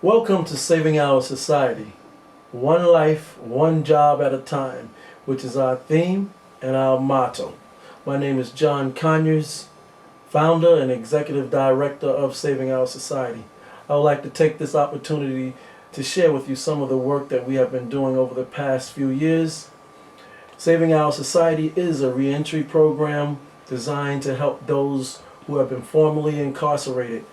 Welcome to Saving Our Society. One life, one job at a time, which is our theme and our motto. My name is John Conyers, founder and executive director of Saving Our Society. I would like to take this opportunity to share with you some of the work that we have been doing over the past few years. Saving Our Society is a reentry program designed to help those who have been formerly incarcerated,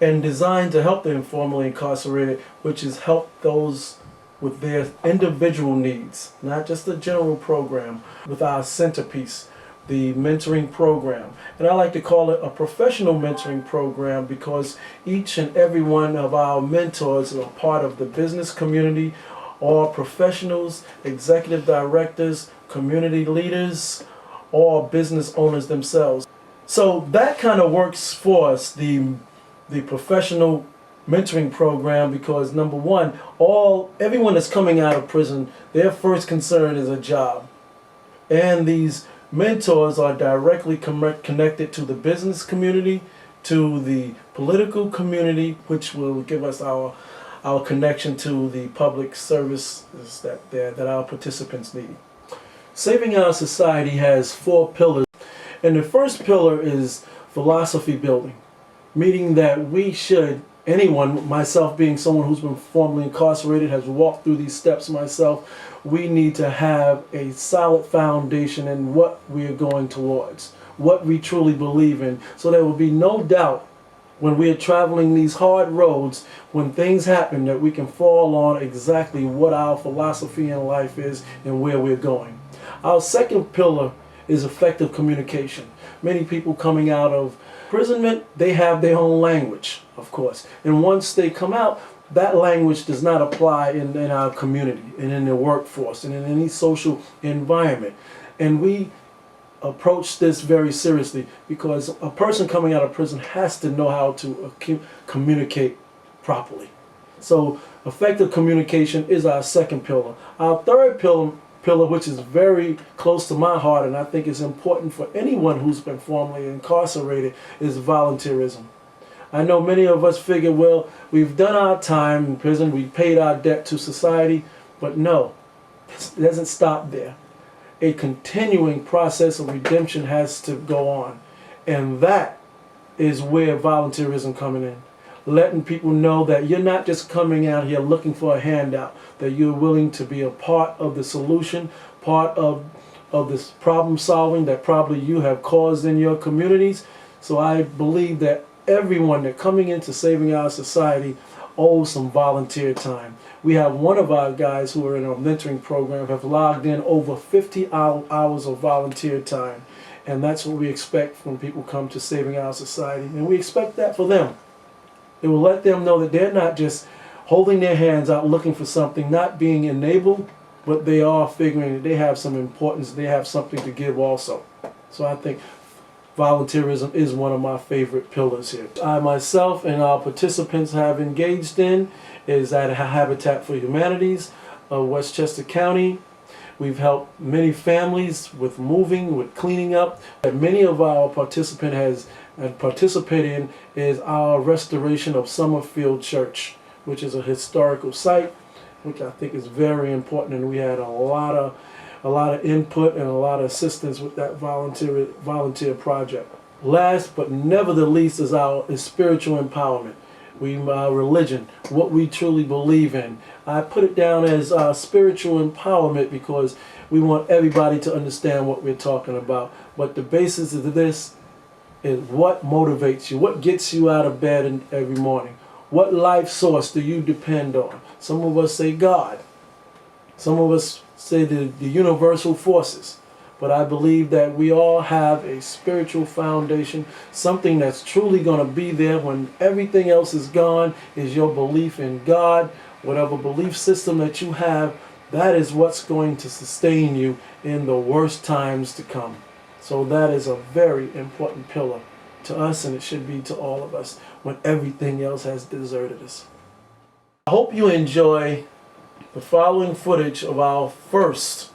and designed to help the informally incarcerated, which is help those with their individual needs, not just the general program, with our centerpiece, the mentoring program. And I like to call it a professional mentoring program because each and every one of our mentors are part of the business community, or professionals, executive directors, community leaders, or business owners themselves. So that kind of works for us, the professional mentoring program, because number one, everyone that's coming out of prison, their first concern is a job. And these mentors are directly connected to the business community, to the political community, which will give us our connection to the public services that our participants need. Saving Our Society has 4 pillars, and the first pillar is philosophy building. Meaning that we should, anyone, myself being someone who's been formerly incarcerated, has walked through these steps myself, we need to have a solid foundation in what we are going towards, what we truly believe in, so there will be no doubt when we are traveling these hard roads, when things happen, that we can fall on exactly what our philosophy in life is and where we're going. Our second pillar is effective communication. Many people coming out of imprisonment, they have their own language, of course. And once they come out, that language does not apply in our community and in the workforce and in any social environment. And we approach this very seriously because a person coming out of prison has to know how to communicate properly. So effective communication is our second pillar. Our third pillar, which is very close to my heart, and I think is important for anyone who's been formerly incarcerated, is volunteerism. I know many of us figure, well, we've done our time in prison, we paid our debt to society, but no, it doesn't stop there. A continuing process of redemption has to go on, and that is where volunteerism coming in. Letting people know that you're not just coming out here looking for a handout, that you're willing to be a part of the solution, part of this problem solving that probably you have caused in your communities. So I believe that everyone that coming into Saving Our Society owes some volunteer time. We have one of our guys who are in our mentoring program have logged in over 50 hours of volunteer time. And that's what we expect when people come to Saving Our Society. And we expect that for them. It will let them know that they're not just holding their hands out looking for something, not being enabled, but they are figuring that they have some importance, they have something to give also. So I think volunteerism is one of my favorite pillars here. I myself and our participants have engaged in is at Habitat for Humanities of Westchester County. We've helped many families with moving, with cleaning up. And many of our participants participate in is our restoration of Summerfield Church, which is a historical site, which I think is very important, and we had a lot of input and a lot of assistance with that volunteer project. Last but never the least is spiritual empowerment. Our religion, what we truly believe in. I put it down as spiritual empowerment because we want everybody to understand what we're talking about. But the basis of this is what motivates you, what gets you out of bed every morning. What life source do you depend on? Some of us say God. Some of us say the universal forces. But I believe that we all have a spiritual foundation, something that's truly going to be there when everything else is gone, is your belief in God. Whatever belief system that you have, that is what's going to sustain you in the worst times to come. So that is a very important pillar to us, and it should be to all of us when everything else has deserted us. I hope you enjoy the following footage of our first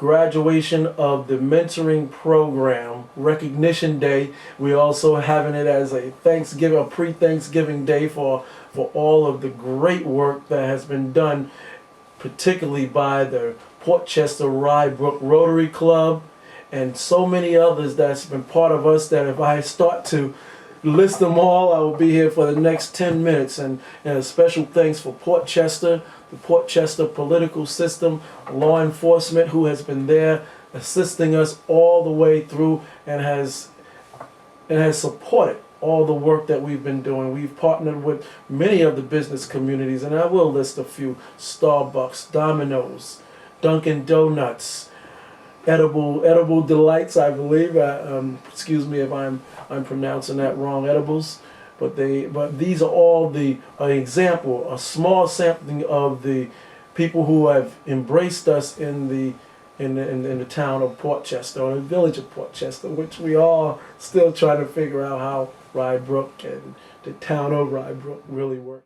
graduation of the mentoring program, recognition day. We're also having it as a Thanksgiving, a pre-Thanksgiving day for all of the great work that has been done, particularly by the Port Chester-Rye Brook Rotary Club and so many others that's been part of us, that if I start to list them all, I will be here for the next 10 minutes. And a special thanks for Port Chester, the Port Chester political system, law enforcement who has been there assisting us all the way through and has supported all the work that we've been doing. We've partnered with many of the business communities, and I will list a few: Starbucks, Domino's, Dunkin' Donuts, Edible Delights, I believe. Excuse me if I'm pronouncing that wrong. Edibles, but these are all the example, a small sampling of the people who have embraced us in the town of Port Chester, or the village of Port Chester, which we are still trying to figure out how Rye Brook and the town of Rye Brook really work.